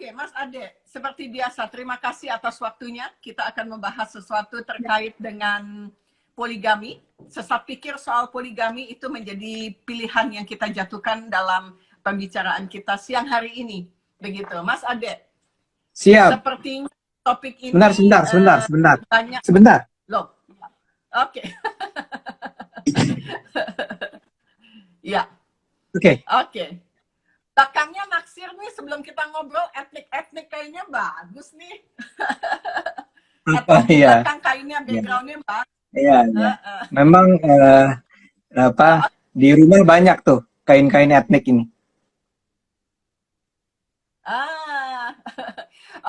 Oke, Mas Ade, seperti biasa, terima kasih atas waktunya. Kita akan membahas sesuatu terkait dengan poligami. Sesat pikir soal poligami itu menjadi pilihan yang kita jatuhkan dalam pembicaraan kita siang hari ini. Begitu, Mas Ade. Siap. Sepertinya topik ini sebentar. banyak. Sebentar. Loh, oke. Ya. Oke. Belakangnya naksir nih sebelum kita ngobrol, etnik-etnik kayaknya bagus nih. Iya. Belakang kainnya, backgroundnya bagus. Iya. Memang di rumah banyak tuh kain-kain etnik ini.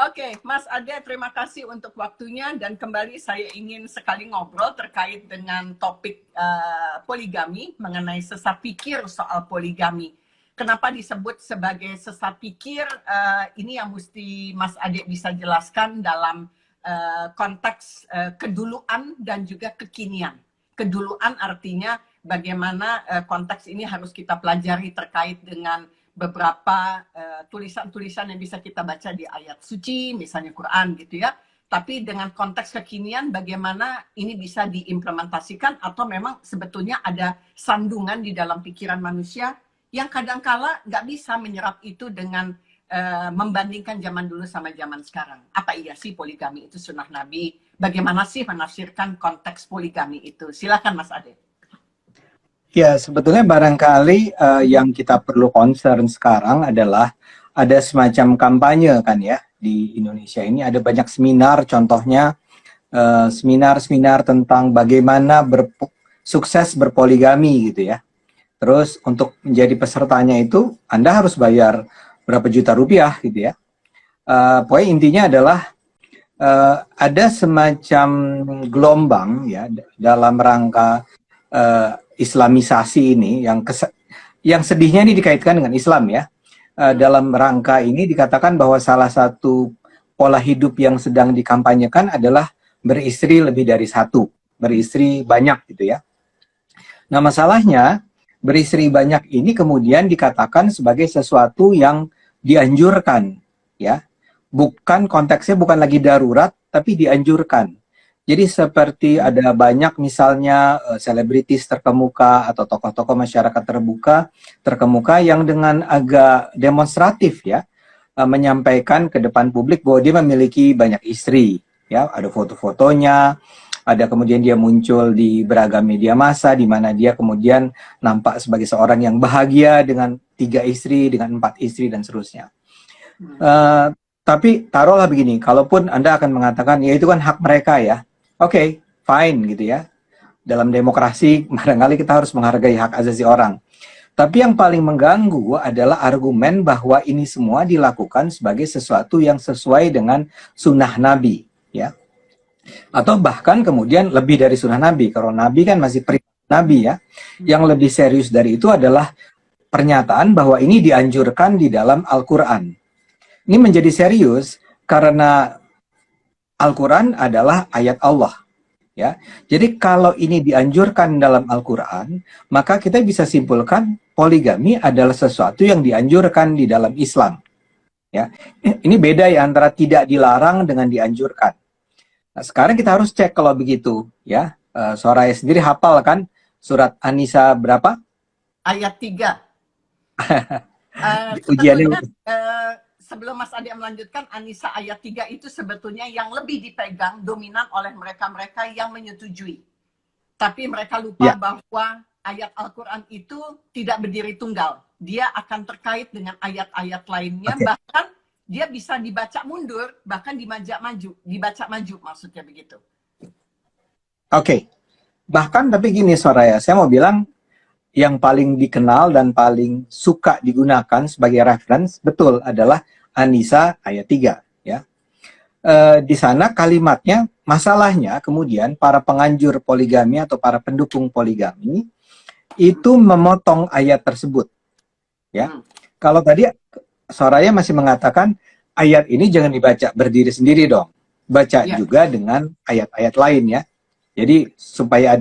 Oke, Mas Ade, terima kasih untuk waktunya dan kembali saya ingin sekali ngobrol terkait dengan topik poligami, mengenai sesat pikir soal poligami. Kenapa disebut sebagai sesat pikir? Ini yang mesti Mas Ade bisa jelaskan dalam konteks keduluan dan juga kekinian. Keduluan artinya bagaimana konteks ini harus kita pelajari terkait dengan beberapa tulisan-tulisan yang bisa kita baca di ayat suci, misalnya Quran gitu ya. Tapi dengan konteks kekinian bagaimana ini bisa diimplementasikan atau memang sebetulnya ada sandungan di dalam pikiran manusia yang kadangkala nggak bisa menyerap itu dengan membandingkan zaman dulu sama zaman sekarang. Apa iya sih poligami itu sunnah Nabi? Bagaimana sih menafsirkan konteks poligami itu? Silakan Mas Ade. Ya, sebetulnya barangkali yang kita perlu concern sekarang adalah ada semacam kampanye kan ya di Indonesia ini. Ada banyak seminar, contohnya seminar-seminar tentang bagaimana sukses berpoligami gitu ya. Terus untuk menjadi pesertanya itu Anda harus bayar berapa juta rupiah gitu ya. Pokoknya intinya adalah ada semacam gelombang ya dalam rangka Islamisasi ini yang sedihnya ini dikaitkan dengan Islam ya. Dalam rangka ini dikatakan bahwa salah satu pola hidup yang sedang dikampanyekan adalah beristri lebih dari satu, beristri banyak gitu ya. Nah masalahnya beristri banyak ini kemudian dikatakan sebagai sesuatu yang dianjurkan ya. Bukan konteksnya bukan lagi darurat tapi dianjurkan. Jadi seperti ada banyak misalnya selebritis terkemuka atau tokoh-tokoh masyarakat terkemuka yang dengan agak demonstratif ya menyampaikan ke depan publik bahwa dia memiliki banyak istri ya, ada foto-fotonya, ada kemudian dia muncul di beragam media massa di mana dia kemudian nampak sebagai seorang yang bahagia dengan 3 istri, dengan 4 istri dan seterusnya. Tapi taruhlah begini, kalaupun Anda akan mengatakan ya itu kan hak mereka ya. Oke, fine gitu ya. Dalam demokrasi barangkali kita harus menghargai hak asasi orang. Tapi yang paling mengganggu adalah argumen bahwa ini semua dilakukan sebagai sesuatu yang sesuai dengan sunnah Nabi ya. Atau bahkan kemudian lebih dari sunnah Nabi. Kalau Nabi kan masih perintah Nabi ya. Yang lebih serius dari itu adalah pernyataan bahwa ini dianjurkan di dalam Al-Quran. Ini menjadi serius karena Al-Quran adalah ayat Allah. Ya. Jadi kalau ini dianjurkan dalam Al-Quran, maka kita bisa simpulkan poligami adalah sesuatu yang dianjurkan di dalam Islam. Ya. Ini beda ya antara tidak dilarang dengan dianjurkan. Nah, sekarang kita harus cek kalau begitu, ya. Soraya sendiri hafal kan surat An-Nisa berapa? Ayat 3. Ujiannya. Sebelum Mas Ade melanjutkan, An-Nisa ayat 3 itu sebetulnya yang lebih dipegang dominan oleh mereka-mereka yang menyetujui. Tapi mereka lupa bahwa ayat Al-Quran itu tidak berdiri tunggal. Dia akan terkait dengan ayat-ayat lainnya, bahkan dia bisa dibaca mundur, bahkan dibaca maju maksudnya begitu. Oke. Bahkan tapi gini Soraya, saya mau bilang yang paling dikenal dan paling suka digunakan sebagai reference betul adalah An-Nisa ayat 3 ya. Di sana kalimatnya, masalahnya kemudian para penganjur poligami atau para pendukung poligami itu memotong ayat tersebut. Ya. Kalau tadi Soraya masih mengatakan ayat ini jangan dibaca berdiri sendiri dong. Baca juga dengan ayat-ayat lain ya. Jadi supaya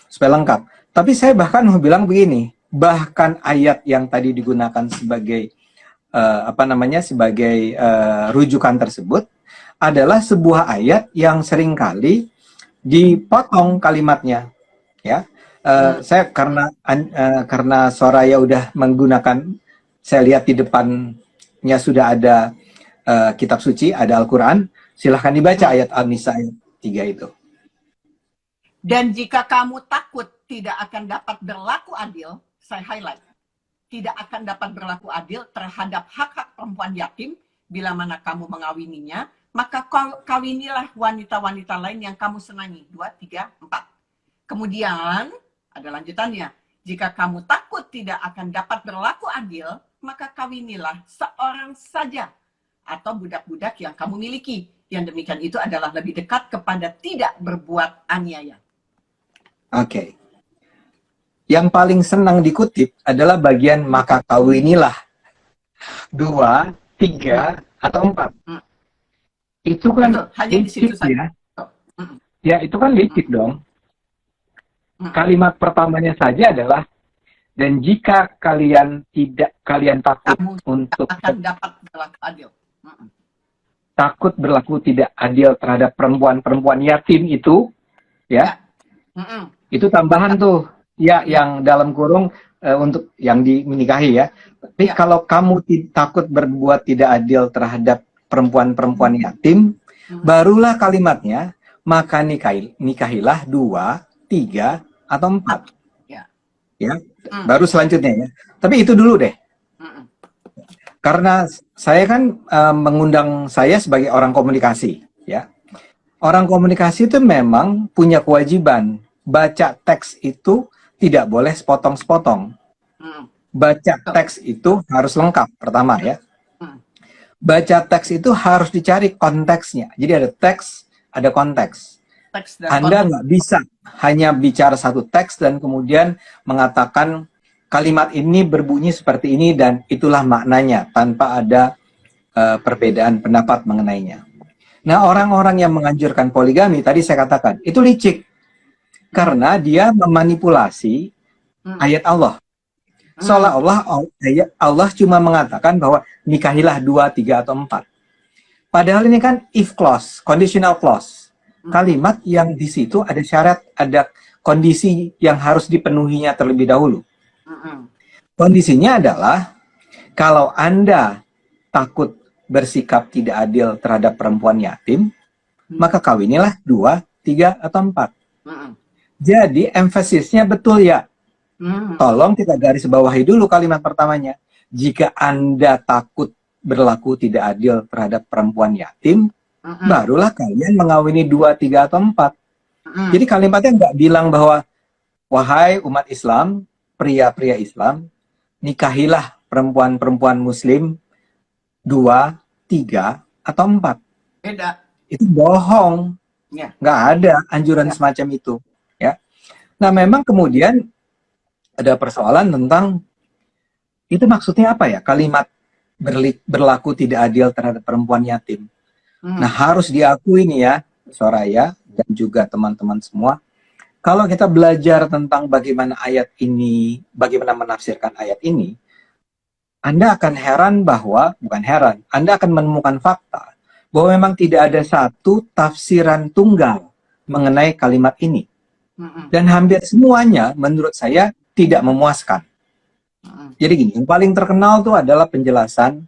lengkap. Tapi saya bahkan mau bilang begini, bahkan ayat yang tadi digunakan sebagai sebagai rujukan tersebut adalah sebuah ayat yang seringkali dipotong kalimatnya, ya. Saya karena Soraya udah menggunakan, saya lihat di depannya sudah ada kitab suci, ada Al-Quran. Silahkan dibaca ayat An-Nisa ayat 3 itu. Dan jika kamu takut tidak akan dapat berlaku adil, saya highlight, tidak akan dapat berlaku adil terhadap hak-hak perempuan yatim bila mana kamu mengawininya, maka kawinilah wanita-wanita lain yang kamu senangi. 2, 3, 4. Kemudian ada lanjutannya. Jika kamu takut tidak akan dapat berlaku adil, maka kawinilah seorang saja atau budak-budak yang kamu miliki. Yang demikian itu adalah lebih dekat kepada tidak berbuat aniaya. Oke. Yang paling senang dikutip adalah bagian maka kawinilah 2, 3, atau 4. Itu kan Betul, hanya di situ saja. Ya, itu kan licik dong. Kalimat pertamanya saja adalah, dan jika kalian takut Kamu untuk akan dapat berlaku adil. takut berlaku tidak adil terhadap perempuan-perempuan yatim itu, ya, itu tambahan tuh, ya, yang dalam kurung untuk yang dinikahi, ya. Tapi kalau kamu takut berbuat tidak adil terhadap perempuan-perempuan yatim, barulah kalimatnya, maka nikahilah 2, 3, atau 4. Ya, baru selanjutnya, ya. Tapi itu dulu deh. Karena saya kan mengundang saya sebagai orang komunikasi, ya. Orang komunikasi itu memang punya kewajiban baca teks itu tidak boleh sepotong-sepotong. Baca teks itu harus lengkap, pertama, ya. Baca teks itu harus dicari konteksnya. Jadi ada teks, ada konteks. Anda nggak bisa hanya bicara satu teks dan kemudian mengatakan kalimat ini berbunyi seperti ini dan itulah maknanya tanpa ada perbedaan pendapat mengenainya. Nah, orang-orang yang menganjurkan poligami tadi saya katakan itu licik karena dia memanipulasi ayat Allah. Seolah-olah Allah cuma mengatakan bahwa nikahilah 2, 3, atau 4. Padahal ini kan if clause, conditional clause. Kalimat yang di situ ada syarat, ada kondisi yang harus dipenuhinya terlebih dahulu. Kondisinya adalah kalau Anda takut bersikap tidak adil terhadap perempuan yatim, maka kawinilah 2, 3, atau 4. Jadi emphasisnya betul, ya. Tolong kita garis bawahi dulu kalimat pertamanya. Jika Anda takut berlaku tidak adil terhadap perempuan yatim, barulah kalian mengawini 2, 3, atau 4. Jadi kalimatnya nggak bilang bahwa, wahai umat Islam, pria-pria Islam, nikahilah perempuan-perempuan muslim 2, 3, atau 4. Beda. Itu bohong. Nggak ada anjuran semacam itu. Ya. Nah, memang kemudian ada persoalan tentang itu maksudnya apa ya? Kalimat berlaku tidak adil terhadap perempuan yatim. Nah, harus diakui nih, ya, Soraya dan juga teman-teman semua, kalau kita belajar tentang bagaimana ayat ini, bagaimana menafsirkan ayat ini, Anda akan heran bahwa, bukan heran, Anda akan menemukan fakta bahwa memang tidak ada satu tafsiran tunggal mengenai kalimat ini. Dan hampir semuanya menurut saya tidak memuaskan. Jadi gini, yang paling terkenal tuh adalah penjelasan,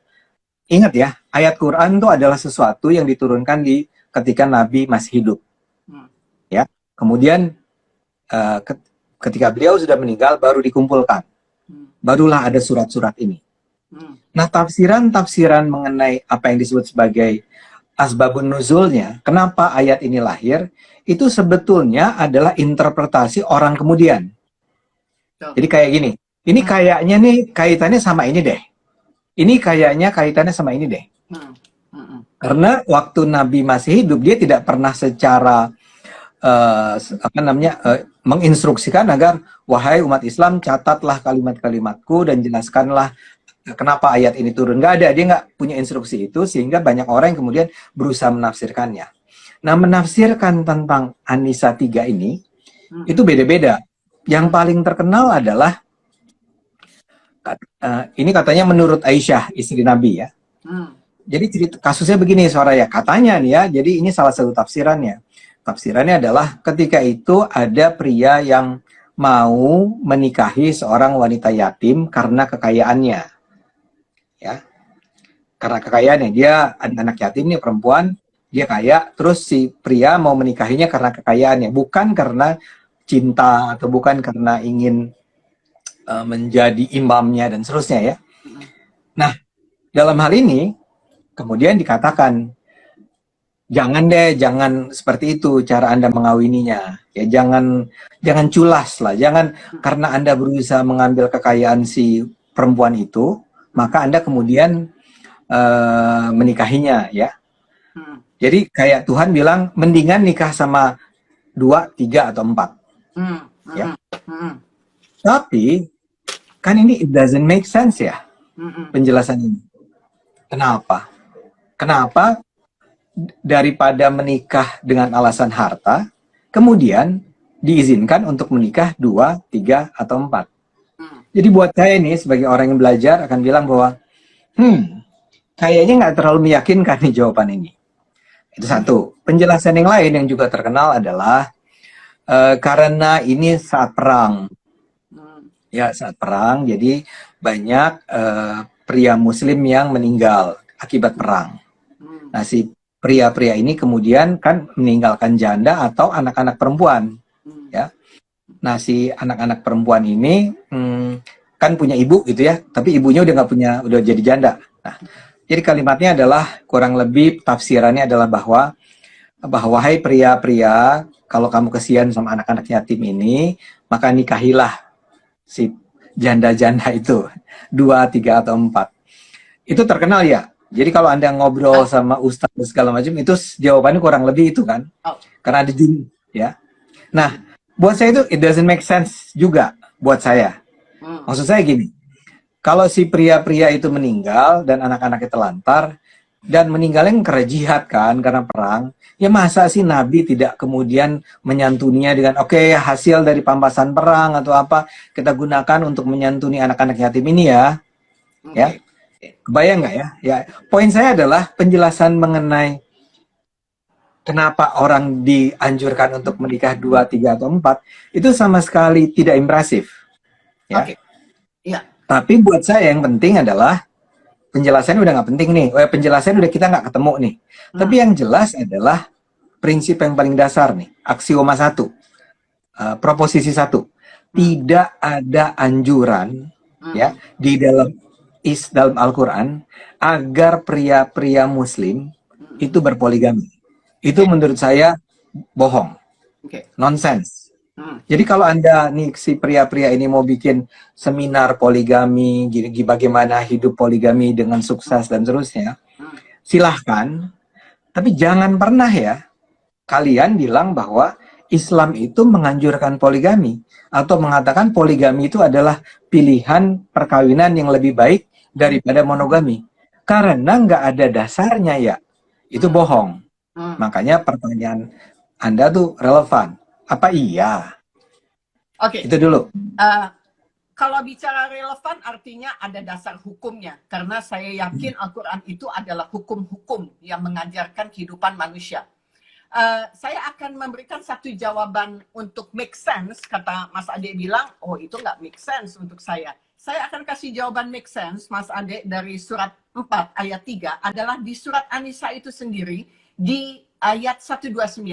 ingat ya, ayat Quran itu adalah sesuatu yang diturunkan ketika Nabi masih hidup. Ya, kemudian ketika beliau sudah meninggal baru dikumpulkan. Barulah ada surat-surat ini. Nah, tafsiran-tafsiran mengenai apa yang disebut sebagai asbabun nuzulnya, kenapa ayat ini lahir, itu sebetulnya adalah interpretasi orang kemudian. Jadi kayak gini, ini kayaknya nih kaitannya sama ini deh. Ini kayaknya kaitannya sama ini deh. Karena waktu Nabi masih hidup, dia tidak pernah secara menginstruksikan agar, wahai umat Islam, catatlah kalimat-kalimatku dan jelaskanlah kenapa ayat ini turun. Nggak ada, dia nggak punya instruksi itu, sehingga banyak orang yang kemudian berusaha menafsirkannya. Nah, menafsirkan tentang An-Nisa 3 ini, itu beda-beda. Yang paling terkenal adalah Ini katanya menurut Aisyah, istri Nabi ya. Jadi kasusnya begini Soraya, katanya nih ya, jadi ini salah satu tafsirannya. Tafsirannya adalah ketika itu ada pria yang mau menikahi seorang wanita yatim karena kekayaannya. Ya, karena kekayaannya, dia ada anak yatim nih perempuan, dia kaya, terus si pria mau menikahinya karena kekayaannya, bukan karena cinta atau bukan karena ingin menjadi imamnya dan seterusnya ya. Nah, dalam hal ini kemudian dikatakan jangan seperti itu cara Anda mengawininya. Ya jangan culas lah, jangan karena Anda berusaha mengambil kekayaan si perempuan itu, maka Anda kemudian menikahinya ya. Jadi kayak Tuhan bilang mendingan nikah sama 2, 3 atau 4. Ya. Tapi kan ini it doesn't make sense ya penjelasan ini. Kenapa? Kenapa daripada menikah dengan alasan harta, kemudian diizinkan untuk menikah 2, 3 atau 4. Jadi buat saya ini sebagai orang yang belajar akan bilang bahwa kayaknya nggak terlalu meyakinkan nih jawaban ini. Itu satu. Penjelasan yang lain yang juga terkenal adalah karena ini saat perang. Ya, saat perang, jadi banyak pria muslim yang meninggal akibat perang. Nah, si pria-pria ini kemudian kan meninggalkan janda atau anak-anak perempuan. Ya. Nah, si anak-anak perempuan ini kan punya ibu gitu ya, tapi ibunya udah nggak punya, udah jadi janda. Nah, jadi kalimatnya adalah kurang lebih tafsirannya adalah bahwa wahai pria-pria, kalau kamu kesian sama anak-anak yatim ini, maka nikahilah si janda-janda itu 2, 3 atau 4. Itu terkenal ya. Jadi kalau Anda ngobrol sama ustadz segala macam itu jawabannya kurang lebih itu kan. Karena ada ya. Nah, buat saya itu it doesn't make sense juga buat saya. Maksud saya gini. Kalau si pria-pria itu meninggal dan anak-anaknya telantar dan meninggalnya karena jihad kan, karena perang, ya masa sih Nabi tidak kemudian menyantuninya dengan hasil dari pampasan perang atau apa kita gunakan untuk menyantuni anak-anak yatim ini ya. Ya. Kebayang nggak ya? Ya, poin saya adalah penjelasan mengenai kenapa orang dianjurkan untuk menikah 2, 3 atau 4 itu sama sekali tidak impresif. Ya. Ya. Tapi buat saya yang penting adalah penjelasannya udah nggak penting nih. Penjelasannya udah kita nggak ketemu nih. Tapi yang jelas adalah prinsip yang paling dasar nih, aksioma 1, proposisi 1, tidak ada anjuran ya di dalam Al-Quran agar pria-pria muslim itu berpoligami. Itu menurut saya bohong, nonsense. Jadi kalau Anda nih si pria-pria ini mau bikin seminar poligami, bagaimana hidup poligami dengan sukses dan seterusnya, silahkan. Tapi jangan pernah ya kalian bilang bahwa Islam itu menganjurkan poligami atau mengatakan poligami itu adalah pilihan perkawinan yang lebih baik daripada monogami. Karena nggak ada dasarnya ya. Itu bohong. Makanya pertanyaan Anda tuh relevan. Apa iya? Itu dulu. Kalau bicara relevan artinya ada dasar hukumnya. Karena saya yakin Al-Quran itu adalah hukum-hukum yang mengajarkan kehidupan manusia. Saya akan memberikan satu jawaban untuk make sense. Kata Mas Ade bilang, oh itu nggak make sense untuk saya. Saya akan kasih jawaban make sense, Mas Ade, dari surat 4 ayat 3 adalah di surat An-Nisa itu sendiri di ayat 129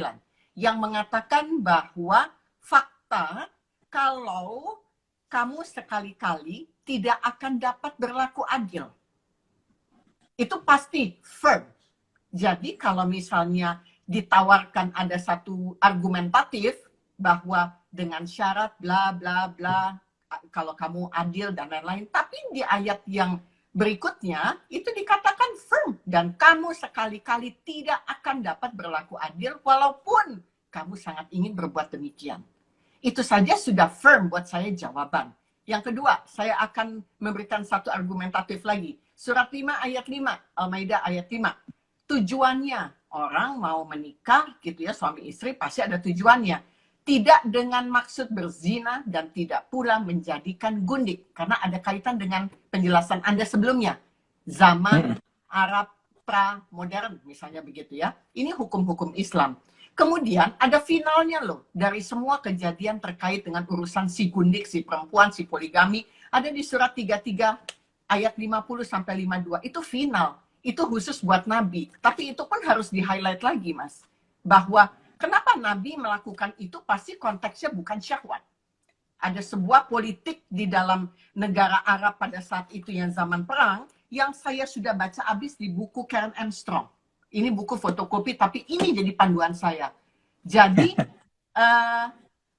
yang mengatakan bahwa fakta kalau kamu sekali-kali tidak akan dapat berlaku adil. Itu pasti firm. Jadi kalau misalnya ditawarkan ada satu argumentatif bahwa dengan syarat bla bla bla kalau kamu adil dan lain-lain, tapi di ayat yang berikutnya itu dikatakan firm dan kamu sekali-kali tidak akan dapat berlaku adil walaupun kamu sangat ingin berbuat demikian. Itu saja sudah firm buat saya jawaban. Yang kedua, saya akan memberikan satu argumentatif lagi. Surat 5 ayat 5, Al-Maidah ayat 5. Tujuannya orang mau menikah gitu ya, suami istri pasti ada tujuannya. tidak dengan maksud berzina dan tidak pula menjadikan gundik. Karena ada kaitan dengan penjelasan Anda sebelumnya. Zaman Arab pra-modern misalnya begitu ya. Ini hukum-hukum Islam. Kemudian ada finalnya loh. Dari semua kejadian terkait dengan urusan si gundik, si perempuan, si poligami. Ada di surat 33 ayat 50 sampai 52. Itu final. Itu khusus buat Nabi. Tapi itu pun harus di-highlight lagi, Mas. Bahwa kenapa Nabi melakukan itu pasti konteksnya bukan syahwat. Ada sebuah politik di dalam negara Arab pada saat itu yang zaman perang yang saya sudah baca habis di buku Karen Armstrong. Ini buku fotokopi tapi ini jadi panduan saya. Jadi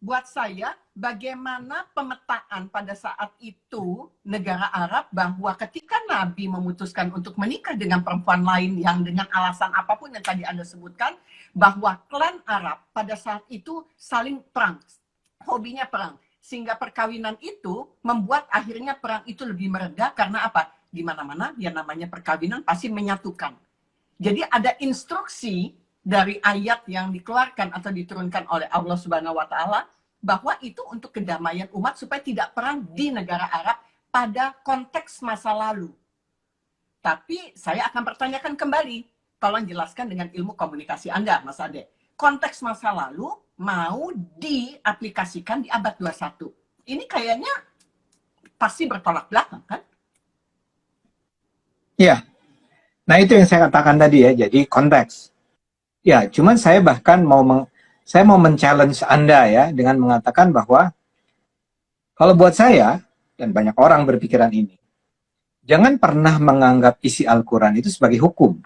buat saya bagaimana pemetaan pada saat itu negara Arab bahwa ketika Nabi memutuskan untuk menikah dengan perempuan lain yang dengan alasan apapun yang tadi Anda sebutkan, bahwa klan Arab pada saat itu saling perang, hobinya perang. Sehingga perkawinan itu membuat akhirnya perang itu lebih mereda karena apa? Di mana-mana yang namanya perkawinan pasti menyatukan. Jadi ada instruksi dari ayat yang dikeluarkan atau diturunkan oleh Allah Subhanahu wa taala bahwa itu untuk kedamaian umat supaya tidak perang di negara Arab pada konteks masa lalu. Tapi saya akan pertanyakan kembali, tolong jelaskan dengan ilmu komunikasi Anda, Mas Ade. Konteks masa lalu mau diaplikasikan di abad 21. Ini kayaknya pasti bertolak belakang, kan? Ya, nah itu yang saya katakan tadi ya, jadi konteks. Ya, cuman saya bahkan saya mau men-challenge Anda ya, dengan mengatakan bahwa kalau buat saya, dan banyak orang berpikiran ini, jangan pernah menganggap isi Al-Quran itu sebagai hukum.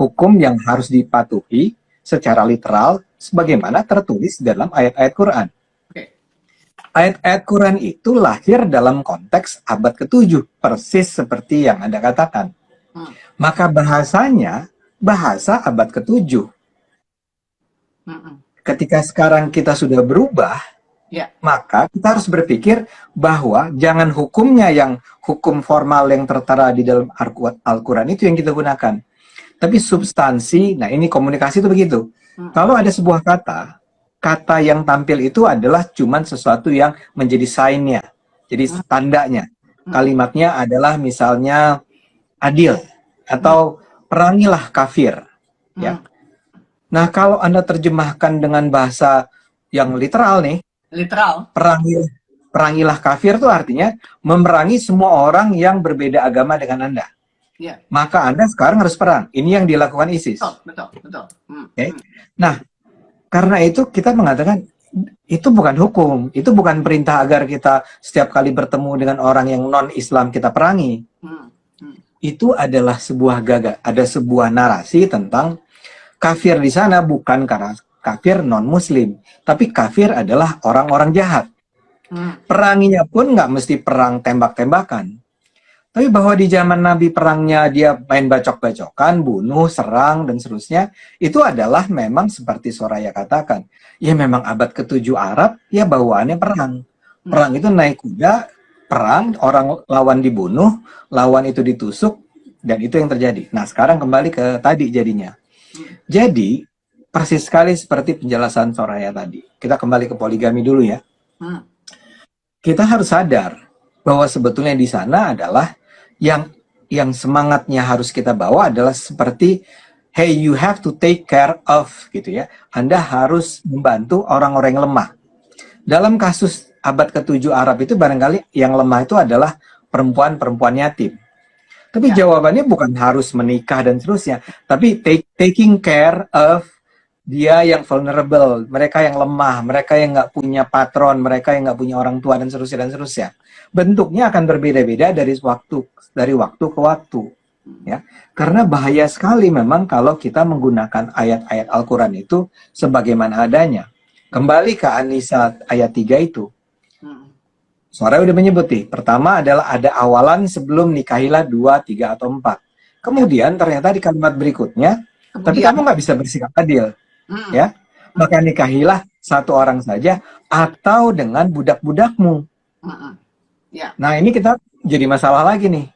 Hukum yang harus dipatuhi secara literal, sebagaimana tertulis dalam ayat-ayat Quran. Ayat-ayat Quran itu lahir dalam konteks abad ke-7, persis seperti yang Anda katakan. Maka bahasanya, bahasa abad ke-7. Ketika sekarang kita sudah berubah, maka kita harus berpikir bahwa jangan hukumnya yang hukum formal yang tertera di dalam Al-Quran itu yang kita gunakan. Tapi substansi, nah ini komunikasi itu begitu. Kalau ada sebuah kata yang tampil itu adalah cuman sesuatu yang menjadi sign-nya, jadi tandanya. Kalimatnya adalah misalnya adil atau perangilah kafir. Ya. Nah kalau Anda terjemahkan dengan bahasa yang literal nih, perangilah kafir itu artinya memerangi semua orang yang berbeda agama dengan Anda. Maka Anda sekarang harus perang. Ini yang dilakukan ISIS. Betul. Okay? Nah, karena itu kita mengatakan itu bukan hukum, itu bukan perintah agar kita setiap kali bertemu dengan orang yang non-Islam kita perangi. Itu adalah sebuah ada sebuah narasi tentang kafir di sana bukan karena kafir non-Muslim, tapi kafir adalah orang-orang jahat. Peranginya pun nggak mesti perang tembak-tembakan. Tapi bahwa di zaman Nabi perangnya dia main bacok-bacokan, bunuh, serang, dan seterusnya, itu adalah memang seperti Soraya katakan. Ya memang abad ke-7 Arab, ya bawaannya perang. Perang itu naik kuda, perang, orang lawan dibunuh, lawan itu ditusuk, dan itu yang terjadi. Nah sekarang kembali ke tadi jadinya. Jadi, persis sekali seperti penjelasan Soraya tadi. Kita kembali ke poligami dulu ya. Kita harus sadar bahwa sebetulnya di sana adalah yang semangatnya harus kita bawa adalah seperti hey, you have to take care of gitu ya. Anda harus membantu orang-orang yang lemah. Dalam kasus abad ke-7 Arab itu barangkali yang lemah itu adalah perempuan-perempuan yatim. Tapi jawabannya bukan harus menikah dan seterusnya, tapi taking care of dia yang vulnerable, mereka yang lemah, mereka yang nggak punya patron, mereka yang nggak punya orang tua dan seterusnya. Bentuknya akan berbeda-beda dari waktu ke waktu, ya. Karena bahaya sekali memang kalau kita menggunakan ayat-ayat Al-Quran itu sebagaimana adanya. Kembali ke An-Nisa ayat 3 itu. Suara udah menyebut nih, pertama adalah ada awalan sebelum nikahilah 2, 3, atau 4. Kemudian ternyata di kalimat berikutnya, tapi kamu nggak bisa bersikap adil. Ya, maka nikahilah satu orang saja atau dengan budak-budakmu. Nah ini kita jadi masalah lagi nih.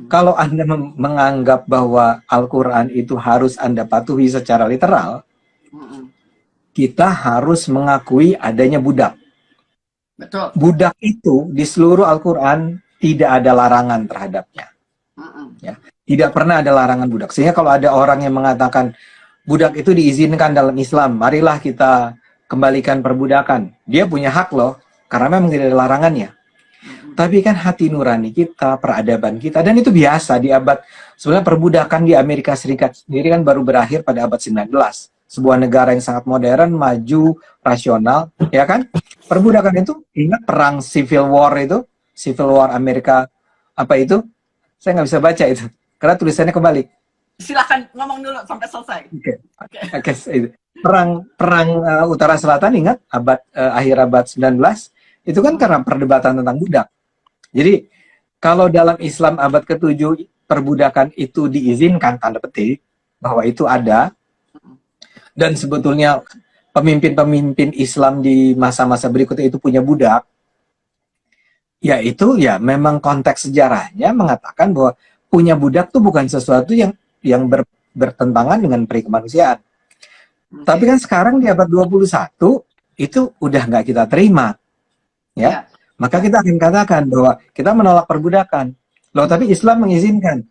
Kalau Anda menganggap bahwa Al-Quran itu harus Anda patuhi secara literal, kita harus mengakui adanya budak. Betul. Budak itu di seluruh Al-Quran tidak ada larangan terhadapnya. Ya, tidak pernah ada larangan budak. Sehingga kalau ada orang yang mengatakan budak itu diizinkan dalam Islam, marilah kita kembalikan perbudakan. Dia punya hak loh, karena memang tidak ada larangannya. Tapi kan hati nurani kita, peradaban kita, dan itu biasa di abad, sebenarnya perbudakan di Amerika Serikat sendiri kan baru berakhir pada abad 19. Sebuah negara yang sangat modern, maju, rasional, ya kan? Perbudakan itu, ingat perang Civil War itu, Civil War Amerika, apa itu? Saya nggak bisa baca itu, karena tulisannya kebalik. Silakan ngomong dulu sampai selesai. Oke. Perang Utara Selatan, ingat akhir abad 19 itu kan karena perdebatan tentang budak. Jadi kalau dalam Islam abad ke-7 perbudakan itu diizinkan, tanda petik bahwa itu ada, dan sebetulnya pemimpin-pemimpin Islam di masa-masa berikutnya itu punya budak, ya itu ya memang konteks sejarahnya mengatakan bahwa punya budak itu bukan sesuatu yang bertentangan dengan peri kemanusiaan. Tapi kan sekarang di abad 21 itu udah nggak kita terima, ya. Maka kita akan katakan bahwa kita menolak perbudakan. Loh, tapi Islam mengizinkan.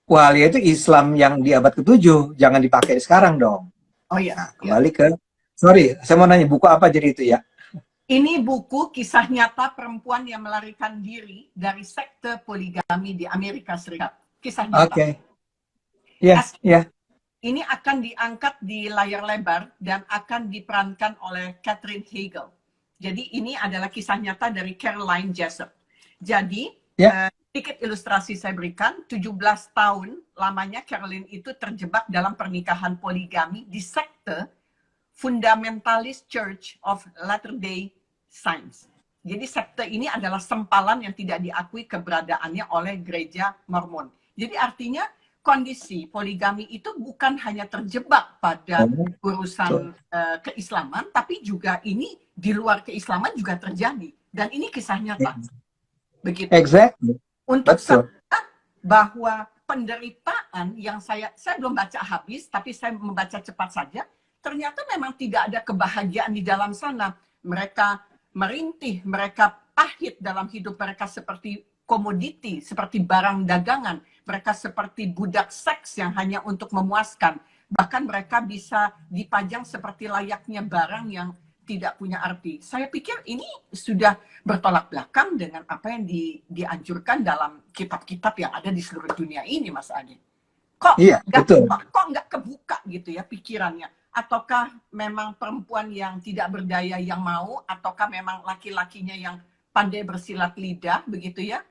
Wah, ya itu Islam yang di abad ke-7, jangan dipakai sekarang dong. Oh iya. Nah, kembali ke, sorry, saya mau nanya, buku apa jadi itu ya? Ini buku kisah nyata perempuan yang melarikan diri dari sekte poligami di Amerika Serikat. Kisah nyata. Oke. Ya. Ini akan diangkat di layar lebar dan akan diperankan oleh Catherine Hagel. Jadi ini adalah kisah nyata dari Caroline Jessup. Jadi sedikit ilustrasi saya berikan, 17 tahun lamanya Caroline itu terjebak dalam pernikahan poligami di sekte Fundamentalist Church of Latter-day Saints. Jadi sekte ini adalah sempalan yang tidak diakui keberadaannya oleh gereja Mormon. Jadi artinya kondisi poligami itu bukan hanya terjebak pada urusan keislaman, tapi juga ini di luar keislaman juga terjadi. Dan ini kisah nyata. Begitu. Exactly. Untuk saya bahwa penderitaan yang saya belum baca habis, tapi saya membaca cepat saja, ternyata memang tidak ada kebahagiaan di dalam sana. Mereka merintih, mereka pahit dalam hidup mereka seperti komoditi, seperti barang dagangan. Mereka seperti budak seks yang hanya untuk memuaskan. Bahkan mereka bisa dipajang seperti layaknya barang yang tidak punya arti. Saya pikir ini sudah bertolak belakang dengan apa yang dianjurkan dalam kitab-kitab yang ada di seluruh dunia ini, Mas Adi. Kok nggak kebuka gitu ya pikirannya? Ataukah memang perempuan yang tidak berdaya yang mau, ataukah memang laki-lakinya yang pandai bersilat lidah begitu ya?